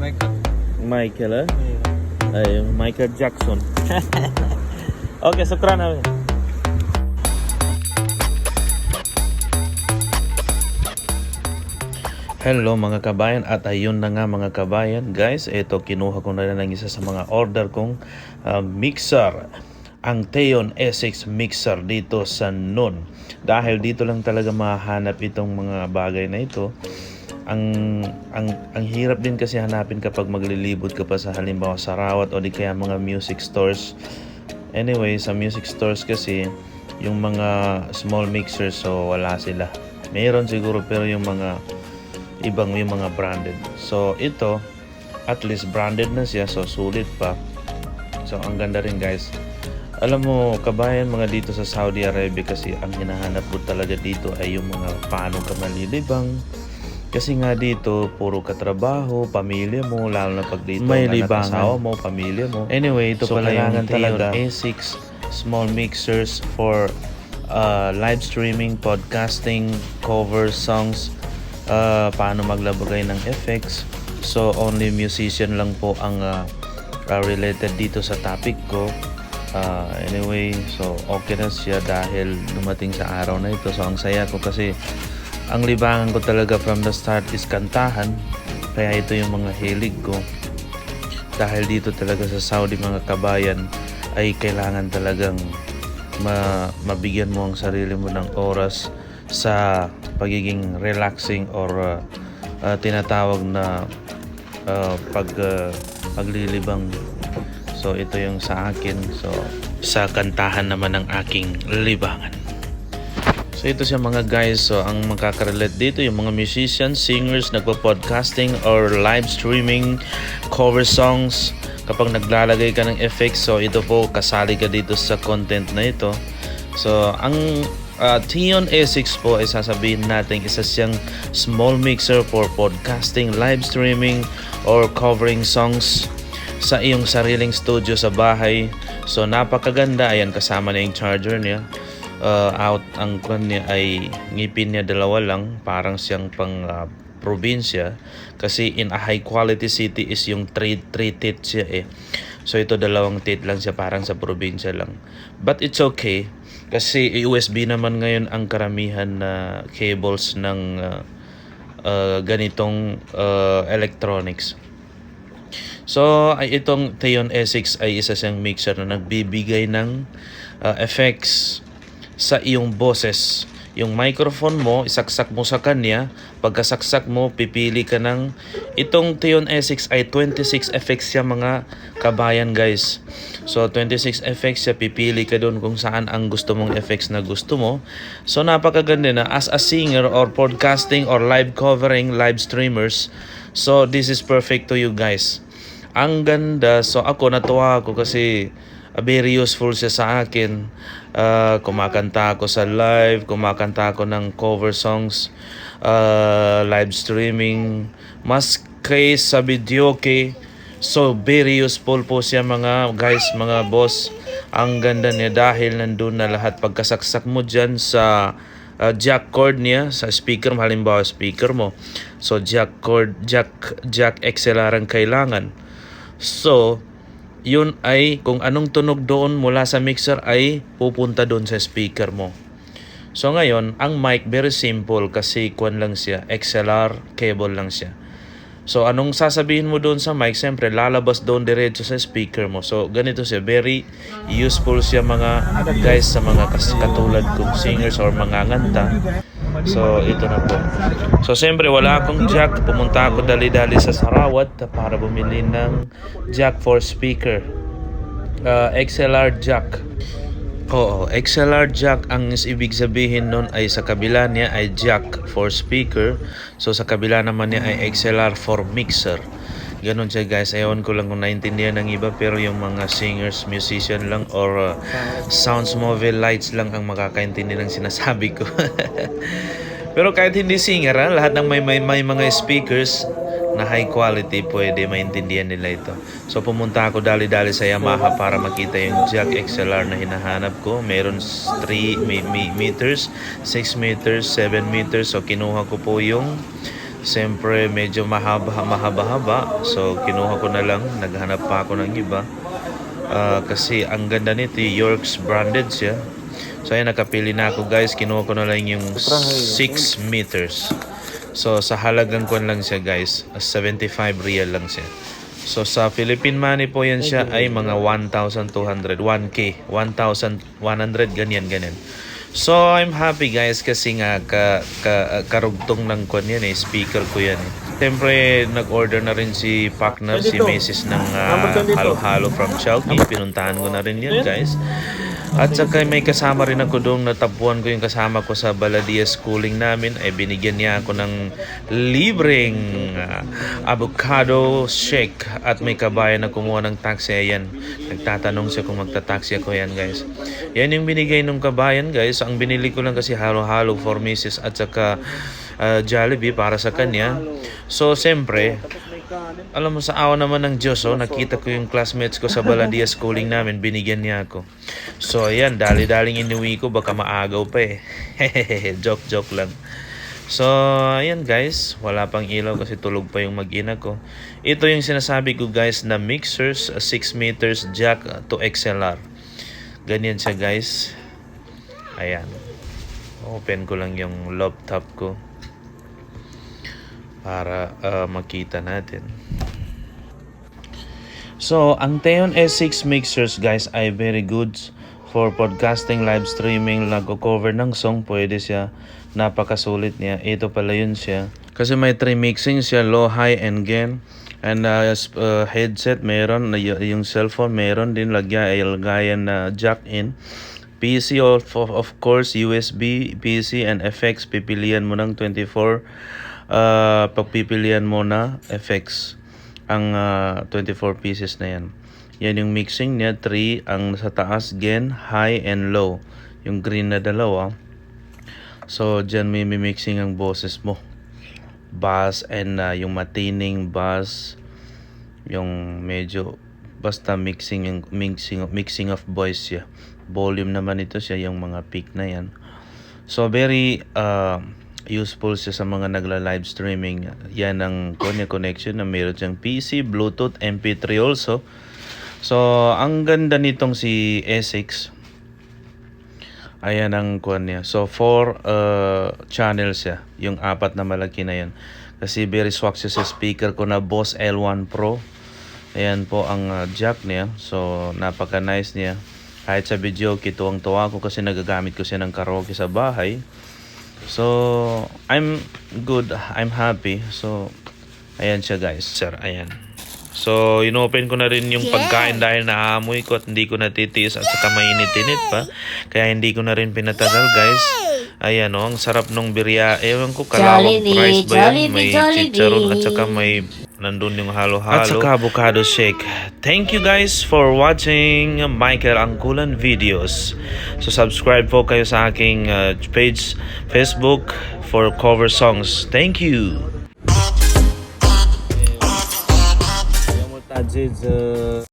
Michael. Michael, eh? Iya. Ay, yung Michael Jackson. Okay, sukran na. Hello mga kabayan, at ayun na nga mga kabayan guys, ito kinuha ko na rin ang isa sa mga order kong mixer, ang Theon S6 mixer dito sa NON. Dahil dito lang talaga mahanap itong mga bagay na ito. Ang hirap din kasi hanapin kapag maglilibot ka pa sa halimbawa sa Rawat o di kaya mga music stores. Anyway, sa music stores kasi yung mga small mixers, so wala sila. Meron siguro pero yung mga ibang yung mga branded. So ito at least branded na siya, so sulit pa. So ang ganda rin guys. Alam mo kabayan, mga dito sa Saudi Arabia kasi ang hinahanap ko talaga dito ay yung mga paano ka malilibang. Kasi nga dito puro katrabaho, pamilya mo, lalo na pag dito may libangan, asawa mo, pamilya mo. Anyway, ito so, pala yung talaga A6 small mixers for live streaming, podcasting, cover songs, paano maglabagay ng effects. So only musician lang po ang related dito sa topic ko. Anyway, so okay na siya dahil dumating sa araw na ito. So ang saya ko kasi ang libangan ko talaga from the start is kantahan, kaya ito yung mga hilig ko. Dahil dito talaga sa Saudi mga kabayan ay kailangan talagang mabigyan mo ang sarili mo ng oras sa pagiging relaxing or tinatawag na paglilibang. So ito yung sa akin. So sa kantahan naman ng aking libangan. So ito siya mga guys. So ang makaka-relate dito yung mga musicians, singers, nagpo-podcasting or live streaming, cover songs. Kapag naglalagay ka ng effects, so ito po kasali ka dito sa content na ito. So ang Theon A6 po ay sasabihin natin isa siyang small mixer for podcasting, live streaming, or covering songs sa iyong sariling studio sa bahay. So napakaganda. Ayan, kasama na yung charger niya. Ang kwan niya ay ngipin niya dalawa lang, parang siyang pang probinsya kasi in a high quality city is yung 3 teeth siya eh. So ito dalawang teeth lang siya, parang sa probinsya lang. But it's okay kasi USB naman ngayon ang karamihan na cables ng ganitong electronics. So ay itong Theon S6 ay isa siyang mixer na nagbibigay ng effects sa iyong boses. Yung microphone mo, isaksak mo sa kanya. Pagkasaksak mo, pipili ka ng itong Theon S6 ay 26 effects siya mga kabayan guys. So 26 effects siya, pipili ka doon kung saan ang gusto mong effects na gusto mo. So napakaganda na as a singer or podcasting or live covering, live streamers. So this is perfect to you guys. Ang ganda. So ako natuwa ako kasi very useful siya sa akin. Kumakanta ako sa live, kumakanta ako ng cover songs, live streaming, mas kay sa video kay. So very useful po siya mga guys, mga boss. Ang ganda niya dahil nandun na lahat. Pagkasaksak mo dyan sa jack cord niya sa speaker, halimbawa speaker mo, so jack cord, jack XLR ang kailangan. So yun ay kung anong tunog doon mula sa mixer ay pupunta doon sa speaker mo. So ngayon, ang mic very simple kasi kwan lang siya, XLR cable lang siya. So anong sasabihin mo doon sa mic, siyempre lalabas doon diretso sa speaker mo. So ganito siya, very useful siya mga guys sa mga katulad kong singers or mga nganta. So ito na po. So siyempre wala akong jack, pumunta ako dali-dali sa Sarawat para bumili ng jack for speaker, XLR jack. Oo, XLR jack ang ibig sabihin nun ay sa kabila niya ay jack for speaker. So sa kabila naman niya ay XLR for mixer. Ganon siya guys. Ewan ko lang kung naintindihan ng iba, pero yung mga singers, musician lang or sounds mobile lights lang ang makakaintindi ng sinasabi ko. Pero kahit hindi singer, lahat ng may mga speakers na high quality, pwede maintindihan nila ito. So pumunta ako dali-dali sa Yamaha para makita yung jack XLR na hinahanap ko. Meron 3 meters, 6 meters, 7 meters. So kinuha ko po yung Siyempre medyo mahaba-haba. So kinuha ko na lang, naghanap pa ako ng iba. Kasi ang ganda nito, York's branded siya. So ayan, nakapili na ako guys. Kinuha ko na lang yung 6 meters. So sa halagang kuan lang siya guys, 75 real lang siya. So sa Philippine money po yan siya ay mga 1,200, 1K, 1,100 ganyan. So I'm happy guys kasi nga karugtong ng kuan yan speaker ko yan Siyempre nag-order na rin si partner, si Mrs. ng halo-halo from Chowky. Pinuntahan ko na rin yan guys. At saka may kasama rin ako doon, natapuan ko yung kasama ko sa Baladia schooling namin, ay binigyan niya ako ng libreng avocado shake at may kabayan na kumuha ng taxi. Ayan, nagtatanong siya kung magta-taxi ako. Yan guys, yan yung binigay ng kabayan guys. Ang binili ko lang kasi halo-halo for Mrs. at saka Jollibee para sa kanya. So siyempre, alam mo, sa awa naman ng Diyos, nakita ko yung classmates ko sa Baladia schooling namin, binigyan niya ako. So ayan, dali-daling inuwi ko, baka maagaw pa joke lang. So ayan guys, wala pang ilaw kasi tulog pa yung mag-ina ko. Ito yung sinasabi ko guys na mixers, 6 meters jack to XLR. Ganyan siya guys. Ayan, open ko lang yung laptop ko para makita natin. So, ang Teon S6 mixers guys ay very good for podcasting, live streaming, nagko-cover ng song, pwede siya. Napakasulit niya. Ito pala yun siya. Kasi may 3 mixing siya, low, high, and gain. And headset meron, yung cellphone meron din, lagayan na jack in. PC of course, USB, PC, and FX. Pipilian mo ng 24. Pagpipilian mo na FX ang 24 pieces na yan. Yan yung mixing niya, 3 ang sa taas, gain, high, and low. Yung green na dalawa. So dyan may mixing ang boses mo, bass and yung matining bass, yung medyo basta mixing of voice siya. Volume naman ito siya, yung mga peak na yan. So very useful siya sa mga nagla-live streaming. Yan ang connection na meron siyang PC, Bluetooth, MP3 also. So ang ganda nitong si S6. Ayan ang niya. So 4 channels siya, yung 4 na malaki na yan. Kasi very swak siya sa speaker ko na Boss L1 Pro. Ayan po ang jack niya. So napaka nice niya. Kahit sa video, kituwang-tuwa ko kasi nagagamit ko siya ng karaoke sa bahay. So I'm good, I'm happy. So ayan siya guys, sir, ayan. So inopen ko na rin yung pagkain dahil naamoy ko at hindi ko natitiis at saka mainit-init pa, kaya hindi ko na rin pinatagal guys. Ayan ang sarap nung birya. Ewan ko, kalawang rice ba yan? May chicharon at saka may nandun yung halo-halo at saka avocado shake. Thank you guys for watching Michael Angkulan videos. So subscribe po kayo sa aking page Facebook for cover songs. Thank you.